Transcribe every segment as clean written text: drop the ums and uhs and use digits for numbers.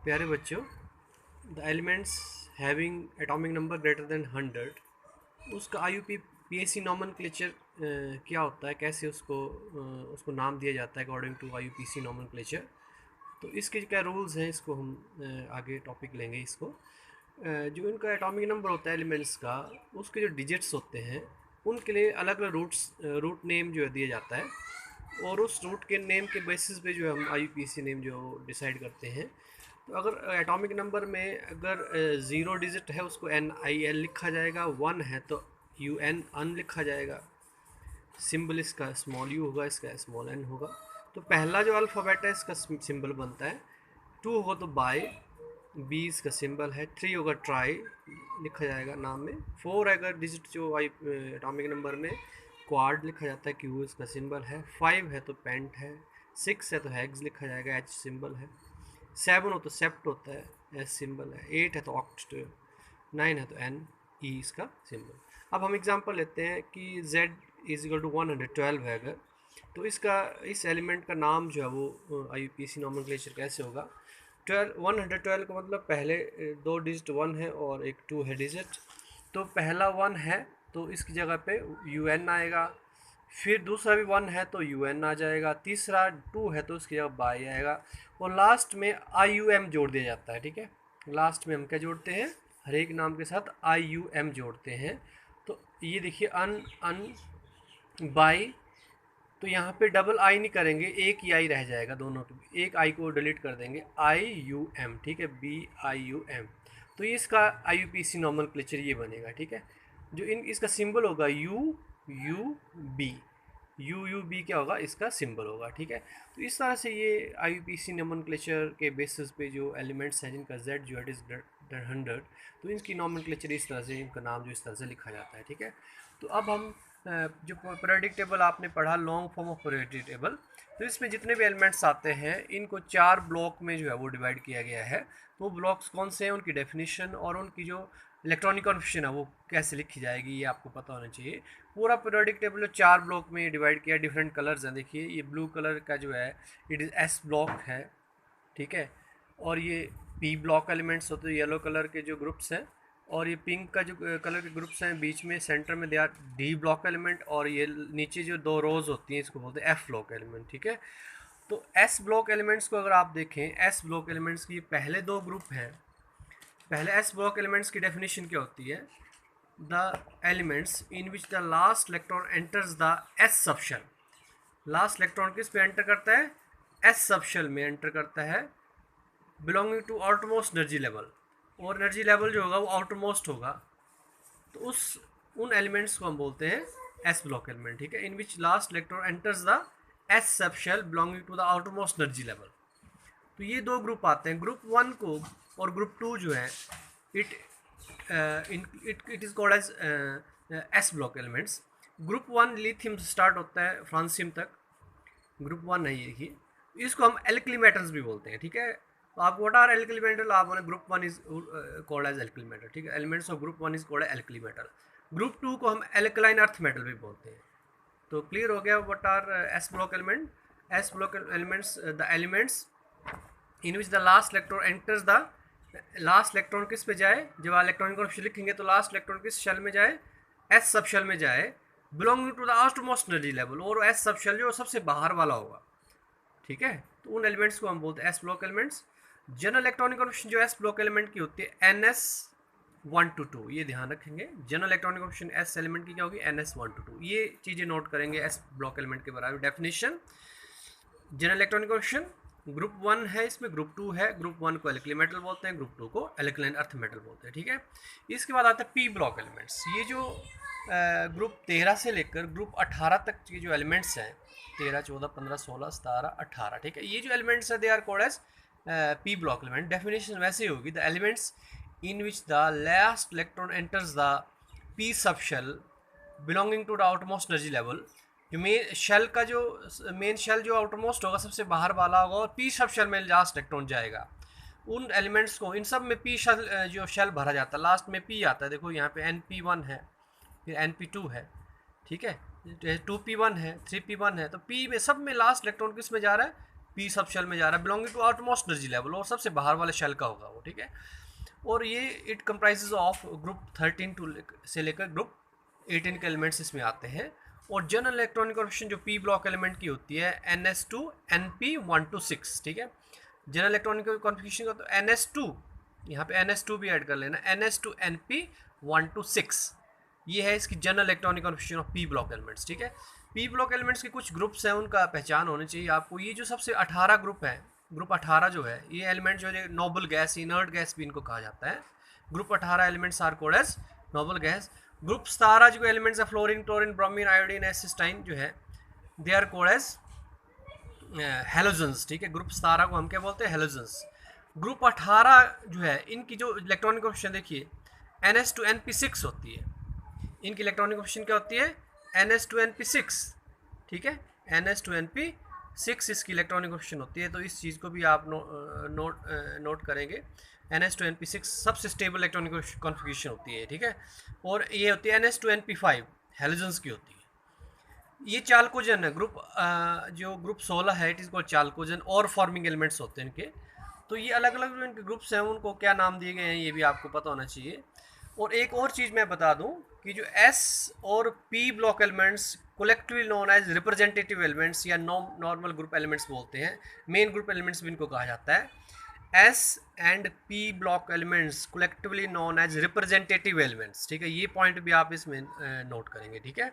प्यारे बच्चों, the elements having atomic number greater than 100, उसका IUP PAC नॉमनक्लेचर क्या होता है, कैसे उसको नाम दिया जाता है अकॉर्डिंग टू IUPAC नॉमनक्लेचर। तो इसके क्या रूल्स हैं, इसको हम आगे टॉपिक लेंगे। इसको जो इनका एटॉमिक नंबर होता है एलिमेंट्स का, उसके जो डिजिट्स होते हैं उनके लिए अलग अलग रूट नेम जो है दिया जाता है, और उस रूट के नेम के बेसिस पे जो है हम IUPAC नेम जो डिसाइड करते हैं। तो अगर एटॉमिक नंबर में अगर 0 डिजिट है उसको NIL लिखा जाएगा, 1 है तो UN अन लिखा जाएगा, सिंबल इसका स्मॉल u होगा, इसका स्मॉल n होगा। तो पहला जो अल्फ़ाबेट है इसका सिंबल बनता है। 2 होगा तो बाय, बी इसका सिंबल है। 3 होगा ट्राई लिखा जाएगा नाम में। 4 अगर डिजिट जो एटॉमिक नंबर में क्वाड लिखा जाता है, क्यू इसका सिंबल है। 5 है तो पेंट है। 6 है तो हेक्स लिखा जाएगा, H सिंबल है। 7 हो तो सेप्ट होता है, S सिंबल है। 8 है तो ऑक्ट। 9 है तो N, E इसका सिंबल। अब हम एग्जांपल लेते हैं कि Z इज इक्वल टू 112 है अगर, तो इस एलिमेंट का नाम जो है वो IUPAC नॉमेनक्लेचर कैसे होगा। 112 का मतलब पहले 2 डिजिट 1 है और एक 2 है डिजिट। तो पहला 1 है तो इसकी जगह पे UN आएगा, फिर दूसरा भी 1 है तो UN आ जाएगा, तीसरा 2 है तो उसकी जगह बाई आएगा, और लास्ट में IUM जोड़ दिया जाता है। ठीक है, लास्ट में हम क्या जोड़ते हैं, हर एक नाम के साथ IUM जोड़ते हैं। तो ये देखिए अन अन बाई, तो यहाँ पे डबल आई नहीं करेंगे, एक ही आई रह जाएगा, दोनों के एक आई को डिलीट कर देंगे, IUM। ठीक है, BIUM। तो ये इसका IUPAC नॉमेनक्लेचर ये बनेगा। ठीक है, जो इसका सिंबल होगा UUB, UUB क्या होगा, इसका सिंबल होगा। ठीक है, तो इस तरह से ये IUPAC नॉमेनक्लेचर के बेसिस पे जो एलिमेंट्स हैं जिनका Z जो है इज 100, तो इनकी नॉमेनक्लेचर इस तरह से, इनका नाम जो इस तरह से लिखा जाता है। ठीक है, तो अब हम जो पीरियोडिक टेबल आपने पढ़ा, long form of periodic table, तो इसमें जितने भी एलिमेंट्स आते हैं इनको 4 ब्लॉक में जो है वो डिवाइड किया गया है। तो वो ब्लॉक्स कौन से हैं, उनकी डेफिनेशन और उनकी जो इलेक्ट्रॉनिक कन्फिग्रेशन है वो कैसे लिखी जाएगी, ये आपको पता होना चाहिए। पूरा पीरियोडिक टेबल जो 4 ब्लॉक में डिवाइड किया, डिफरेंट कलर्स हैं। देखिए ये ब्लू कलर का जो है इट इज़ S ब्लॉक है। ठीक है, और ये P ब्लॉक एलिमेंट्स होते हैं, येलो कलर के जो ग्रुप्स हैं, और ये पिंक का जो कलर के ग्रुप्स हैं बीच में सेंटर में they are D block element, और ये नीचे जो 2 रोज होती हैं इसको बोलते हैं F ब्लॉक एलिमेंट। ठीक है, तो S ब्लॉक एलिमेंट्स को अगर आप देखें, S ब्लॉक एलिमेंट्स की पहले 2 ग्रुप हैं। पहले S ब्लॉक एलिमेंट्स की डेफिनेशन क्या होती है, the elements in which the last electron enters the S subshell. Last electron किस पे एंटर करता है, S सबशेल में एंटर करता है, belonging to outmost energy level, और एनर्जी लेवल जो होगा वो आउटमोस्ट होगा। तो उन एलिमेंट्स को हम बोलते हैं S ब्लॉक एलिमेंट। ठीक है, in which last electron enters the S subshell belonging to the outmost energy level. तो ये 2 ग्रुप आते हैं। ग्रुप 1 को और ग्रुप 2 जो है it it is called as S block elements. Group 1 lithium से स्टार्ट होता है फ्रांसियम तक, ग्रुप 1 है ये। देखिए इसको हम एल्कली मेटल्स भी बोलते हैं। ठीक है, तो आप व्हाट आर एल्कली मेटल, आप बोले group 1 is called as alkali metal. ठीक है, elements of group 1 is called alkali metal. Group 2 को हम एल्कलाइन अर्थ मेटल भी बोलते हैं। तो क्लियर हो गया what are S block element. S block elements, the elements in which the last electron enters the, last electron किस पे जाए, जब आप इलेक्ट्रॉनिक कॉन्फिगरेशन लिखेंगे तो लास्ट इलेक्ट्रॉन किस शेल में जाए, S सब शेल में जाए, belonging to the outmost energy level, और S सब शेल जो सबसे बाहर वाला होगा। ठीक है, तो उन एलिमेंट्स को हम बोलते हैं S block elements. General electronic configuration जो S ब्लॉक एलिमेंट की होती है NS1 to 2, ये ध्यान रखेंगे। General electronic configuration S element की क्या होगी, NS1 to 2। ये चीज़ें नोट करेंगे S ब्लॉक एलिमेंट के बारे में। Definition, general electronic configuration group 1 है, इसमें ग्रुप 2 है। ग्रुप 1 को एल्कली मेटल बोलते हैं, ग्रुप 2 को एल्कलाइन अर्थ मेटल बोलते हैं। ठीक है, इसके बाद आता है P ब्लॉक एलिमेंट्स। ये जो ग्रुप 13 से लेकर ग्रुप 18 तक के जो एलिमेंट्स हैं, 13, 14, 15, 16, 17, 18, ठीक है, ये जो एलिमेंट्स है they are called as P block element. Definition वैसे होगी, the elements in which the last electron enters the P sub shell belonging to the outmost energy level. जो मेन शेल का जो मेन शेल जो outermost होगा सबसे बाहर वाला होगा, और P सब शेल में लास्ट इलेक्ट्रॉन जाएगा। उन एलिमेंट्स को, इन सब में P शेल जो शेल भरा जाता है, लास्ट में P आता है। देखो यहाँ पे NP1 है, फिर NP2 है। ठीक है, 2P1 है, 3P1 है। तो P में सब में लास्ट इलेक्ट्रॉन किस में जा रहा है, पी सब शेल में जा रहा है, belonging to outmost energy level, और सबसे बाहर वाले शेल का होगा वो, ठीक है। और ये इट कंप्राइजेज ऑफ ग्रुप 13 से लेकर ग्रुप 18 के एलिमेंट्स इसमें आते हैं। और जनरल इलेक्ट्रॉनिक कॉन्फ़िगरेशन जो पी ब्लॉक एलिमेंट की होती है NS2 NP1 to 6, ठीक है। जनरल इलेक्ट्रॉनिक कॉन्फ़िगरेशन का तो NS2, यहाँ पे NS2 भी ऐड कर लेना, NS2 NP1 to 6, ये है इसकी general electronic configuration of P block elements, ठीक है। पी ब्लॉक एलिमेंट्स के कुछ ग्रुप्स हैं, उनका पहचान होनी चाहिए आपको। ये जो सबसे 18 ग्रुप है, ग्रुप 18 जो है, ये एलिमेंट जो है नोबल गैस, इनर्ट गैस भी इनको कहा जाता है। Group 18 elements are called as noble gas. Group 17 जो एलिमेंट्स है fluorine, chlorine, bromine, iodine, astatine जो है, they are called as halogens, ठीक है। ग्रुप 17 को हम क्या बोलते हैं? हेलोजन्स। ग्रुप 18 जो है, इनकी जो इलेक्ट्रॉनिक कॉन्फ़िगरेशन देखिए NS2 NP6 होती है। इनकी इलेक्ट्रॉनिक कॉन्फ़िगरेशन क्या होती है? NS2 NP6, ठीक है। NS2 NP6 इसकी इलेक्ट्रॉनिक कॉन्फ़िगरेशन होती है, तो इस चीज़ को भी आप नोट करेंगे। NS2 NP6 सबसे स्टेबल इलेक्ट्रॉनिक कॉन्फ़िगरेशन होती है, ठीक है। और ये होती है NS2 NP5 हेलोजन्स की होती है। ये चालकोजन है, जो ग्रुप 16 है, इट इज़ कॉल्ड चालकोजन, और फॉर्मिंग एलिमेंट्स होते हैं इनके। तो ये अलग अलग जो इनके ग्रुप्स हैं उनको क्या नाम दिए गए हैं ये भी आपको पता होना चाहिए। और एक और चीज़ मैं बता दूं कि जो S और P block elements collectively known as representative elements या नॉर्मल ग्रुप एलिमेंट्स बोलते हैं, मेन ग्रुप एलिमेंट्स भी इनको कहा जाता है। S and P block elements collectively known as representative elements, ठीक है। ये पॉइंट भी आप इसमें नोट करेंगे, ठीक है।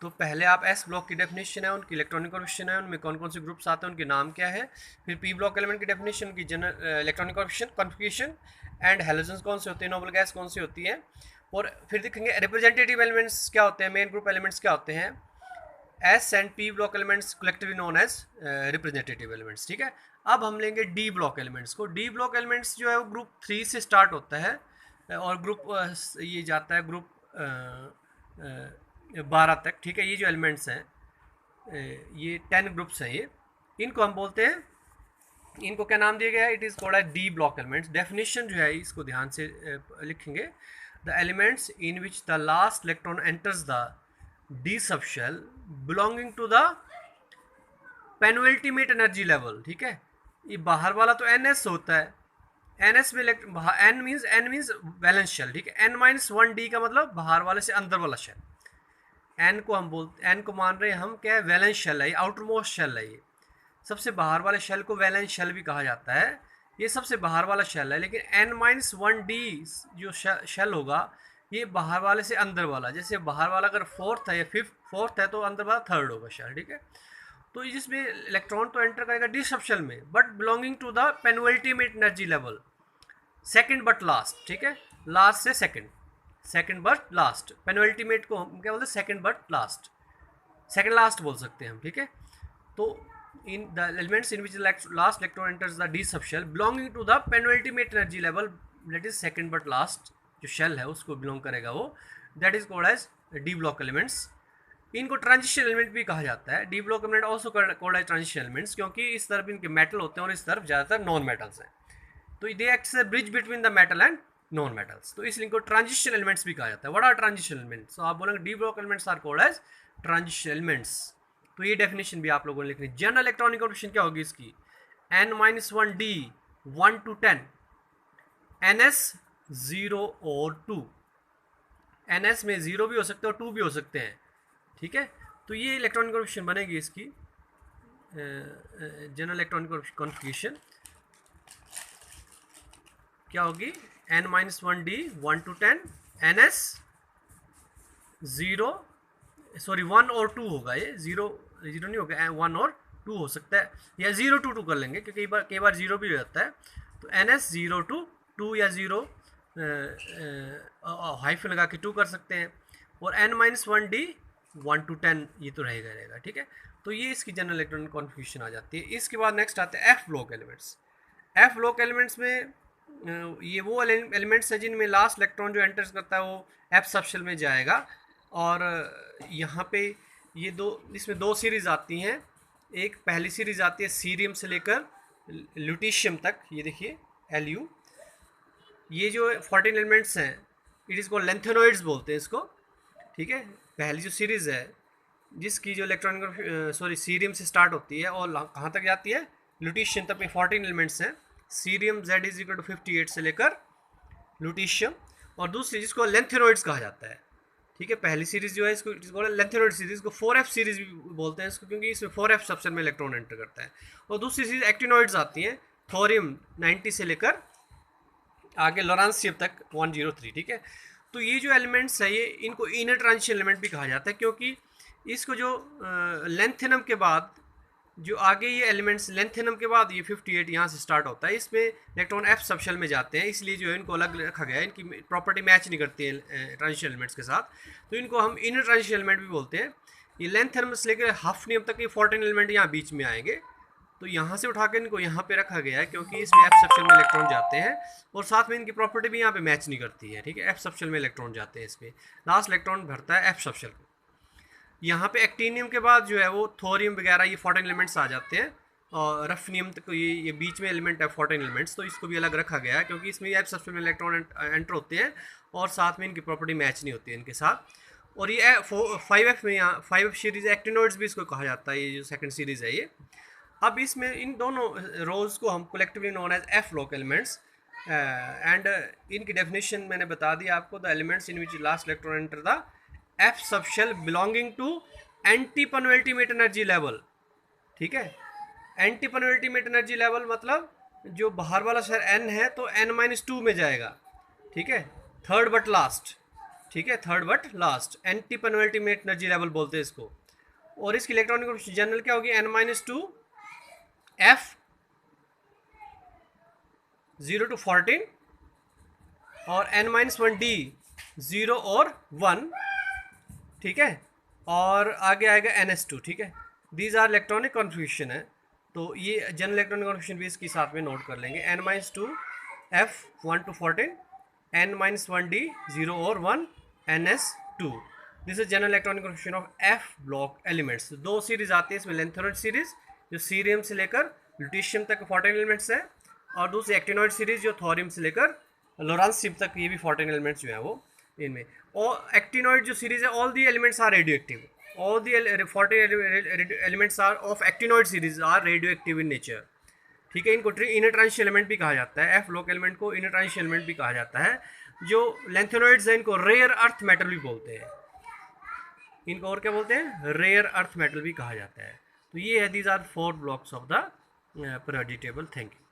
तो पहले आप एस ब्लॉक की डेफिनेशन है, उनकी इलेक्ट्रॉनिक कॉन्फ़िगरेशन है, उनमें कौन कौन से ग्रुप्स आते हैं, उनके नाम क्या है। फिर पी ब्लॉक एलिमेंट की डेफिनेशन की general electronic configuration and halogens कौन से होते हैं, नोबल गैस कौन सी होती है। और फिर देखेंगे रिप्रेजेंटेटिव एलिमेंट्स क्या होते हैं, मेन ग्रुप एलिमेंट्स क्या होते हैं। S and P block elements collectively known as representative elements, ठीक है। अब हम लेंगे डी ब्लॉक एलिमेंट्स को। डी ब्लॉक एलिमेंट्स जो है वो ग्रुप 3 से स्टार्ट होता है और ग्रुप ये जाता है ग्रुप 12 तक, ठीक है। ये जो एलिमेंट्स हैं ये 10 ग्रुप्स हैं, ये इनको हम बोलते हैं, इनको क्या नाम दिया गया है? It is called as D block elements. Definition जो है इसको ध्यान से लिखेंगे। The elements in which the last electron enters the D sub shell belonging to the penultimate energy level, ठीक है। ये बाहर वाला तो NS होता है, NS में N मीन्स वैलेंस शेल, ठीक है। N-1D का मतलब बाहर वाले से अंदर वाला शेल। N को हम बोलते, N को मान रहे हैं हम क्या है? वैलेंस शेल है, ये आउटरमोस्ट शेल है। ये सबसे बाहर वाले शेल को वैलेंस शेल भी कहा जाता है, ये सबसे बाहर वाला शेल है। लेकिन N-1D जो शेल होगा ये बाहर वाले से अंदर वाला, जैसे बाहर वाला अगर फोर्थ है या फोर्थ है तो अंदर वाला थर्ड होगा शेल, ठीक है। तो जिसमें इलेक्ट्रॉन तो एंटर करेगा डी सब शेल में, but belonging to the penultimate energy level, second but last, ठीक है। लास्ट से सेकंड बट लास्ट, पेनल्टीमेट को हम क्या बोलते हैं? Second but last, second last बोल सकते हैं हम, ठीक है। तो in the elements in which last electron enters the D sub shell belonging to the penultimate energy level, that is second but last जो शेल है उसको बिलोंग करेगा वो, that is called as D block elements. इनको transition element भी कहा जाता है। D block element also called as transition elements, क्योंकि इस तरफ इनके मेटल होते हैं और इस तरफ ज़्यादातर नॉन मेटल्स हैं, तो they act as a bridge between the metal and non metals, तो इसलिए इनको ट्रांजिशन एलिमेंट्स भी कहा जाता है। What are transition elements? तो आप बोलेंगे D block elements are called as transition elements. तो ये डेफिनेशन भी आप लोगों ने लिखनी। जनरल इलेक्ट्रॉनिक कॉन्फ़िगरेशन क्या होगी इसकी? N-1D 1 to 10, NS 0 और 2। NS में 0 भी हो सकते हैं और 2 भी हो सकते हैं, ठीक है। तो ये इलेक्ट्रॉनिक कॉन्फ़िगरेशन बनेगी इसकी, जनरल इलेक्ट्रॉनिक कॉन्फ़िगरेशन क्या होगी? N-1D 1 to 10, NS 0, सॉरी 1 और 2 होगा, ये 0 नहीं होगा, 1 और 2 हो सकता है, या 0 to 2 कर लेंगे क्योंकि कई बार 0 भी हो जाता है। तो NS 0 to 2 या 0 हाइफन लगा के 2 कर सकते हैं, और N-1D 1 to 10 ये तो रहेगा, ठीक है। तो ये इसकी जनरल इलेक्ट्रॉनिक कॉन्फ़िगरेशन आ जाती है। इसके बाद नेक्स्ट आते हैं F block elements. F block elements में ये वो एलिमेंट्स हैं जिनमें लास्ट इलेक्ट्रॉन जो एंटर्स करता है वो F सब शेल में जाएगा। और यहाँ पे ये इसमें दो सीरीज़ आती हैं। एक पहली सीरीज़ आती है सीरियम से लेकर ल्यूटीशियम तक, ये देखिए Lu। ये जो 14 एलिमेंट्स हैं इट इज़ को लेंथेनॉइड्स बोलते हैं इसको, ठीक है। पहली जो सीरीज़ है जिसकी जो इलेक्ट्रॉनिक सीरियम से स्टार्ट होती है और कहाँ तक जाती है? ल्यूटीशियम तक में 14 एलिमेंट्स हैं। Cerium Z is equal to 58 से लेकर ल्यूटीशियम, और दूसरी जिसको लेंथेनॉइड्स कहा जाता है, ठीक है। पहली सीरीज जो है इसको लेंथेनॉइड सीरीज को 4F सीरीज भी बोलते हैं इसको, क्योंकि इसमें 4F सबसेट में इलेक्ट्रॉन एंटर करता है। और दूसरी सीरीज एक्टिनॉइड्स आती हैं, थोरियम 90 से लेकर आगे लोरांसियम तक 103, ठीक है। तो ये जो एलिमेंट्स है ये इनको इनर ट्रांजिशन एलिमेंट भी कहा जाता है, क्योंकि इसको जो लेंथेनम के बाद जो आगे ये एलिमेंट्स लेंथेनम के बाद ये 58 यहाँ से स्टार्ट होता है, इसमें इलेक्ट्रॉन F सबशेल में जाते हैं, इसलिए जो है इनको अलग रखा गया है। इनकी प्रॉपर्टी मैच नहीं करती है ट्रांजिशन एलिमेंट्स के साथ, तो इनको हम इनर ट्रांजिशन एलिमेंट भी बोलते हैं। ये लेंथेनम से लेकर हाफनियम तक ये 14 एलिमेंट यहाँ बीच में आएंगे, तो यहाँ से उठा के इनको यहाँ पे रखा गया है, क्योंकि इसमें F सबशेल में इलेक्ट्रॉन जाते हैं, और साथ में इनकी प्रॉपर्टी भी यहाँ पे मैच नहीं करती है, ठीक है। F सबशेल में इलेक्ट्रॉन जाते हैं, इसमें लास्ट इलेक्ट्रॉन भरता है F सबशेल को। यहाँ पे एक्टिनियम के बाद जो है वो थोरियम वगैरह ये 14 एलिमेंट्स आ जाते हैं, और रफनियम तक ये बीच में एलिमेंट है 14 एलिमेंट्स, तो इसको भी अलग रखा गया है, क्योंकि इसमें F सबशेल में इलेक्ट्रॉन एंटर होते हैं और साथ में इनकी प्रॉपर्टी मैच नहीं होती है इनके साथ। और ये 5F में यहाँ 5F सीरीज एक्टिनॉइड्स भी इसको कहा जाता है, ये जो सेकंड सीरीज है ये। अब इसमें इन दोनों रोज को हम collectively known as F block elements, and इनकी डेफिनेशन मैंने बता दी आपको। The elements in which last electron enter the F subshell belonging to anti penultimate energy level, ठीक है। एंटी पेनल्टीमेट एनर्जी लेवल मतलब जो बाहर वाला शहर N है तो N-2 में जाएगा, ठीक है। थर्ड बट लास्ट, ठीक है, third but last anti penultimate energy level बोलते हैं इसको। और इसकी इलेक्ट्रॉनिक जनरल क्या होगी, N-2 F 0 to 14 और N-1 D 0 और 1, ठीक है, और आगे आएगा NS2, ठीक है। दीज आर इलेक्ट्रॉनिक कॉन्फ़िगरेशन है, तो ये जनरल इलेक्ट्रॉनिक कॉन्फ़िगरेशन भी इसके साथ में नोट कर लेंगे। N-2 F 1 to 14, N-1 D 0 और 1, NS2। This is general electronic configuration of F block elements. दो सीरीज आती है इसमें, लेंथेनॉइड सीरीज जो सीरियम से लेकर ल्यूटीशियम तक 14 एलिमेंट्स है, और दूसरी एक्टिनॉइड सीरीज जो थोरियम से लेकर लोरांसियम तक, ये भी 14 एलिमेंट्स जो है वो इनमें। और एक्टिनॉइड जो सीरीज है, all the elements are radioactive, all the 14 elements are of actinoid series are radioactive in nature, ठीक है। इनको इनर ट्रांजिशन एलिमेंट भी कहा जाता है, F ब्लॉक एलिमेंट को इनर ट्रांजिशन एलिमेंट भी कहा जाता है। जो लेंथेनॉइड्स हैं इनको रेयर अर्थ मेटल भी बोलते हैं, इनको और क्या बोलते हैं, रेयर अर्थ मेटल भी कहा जाता है। तो ये है, these are 4 blocks of the periodic table. Thank you.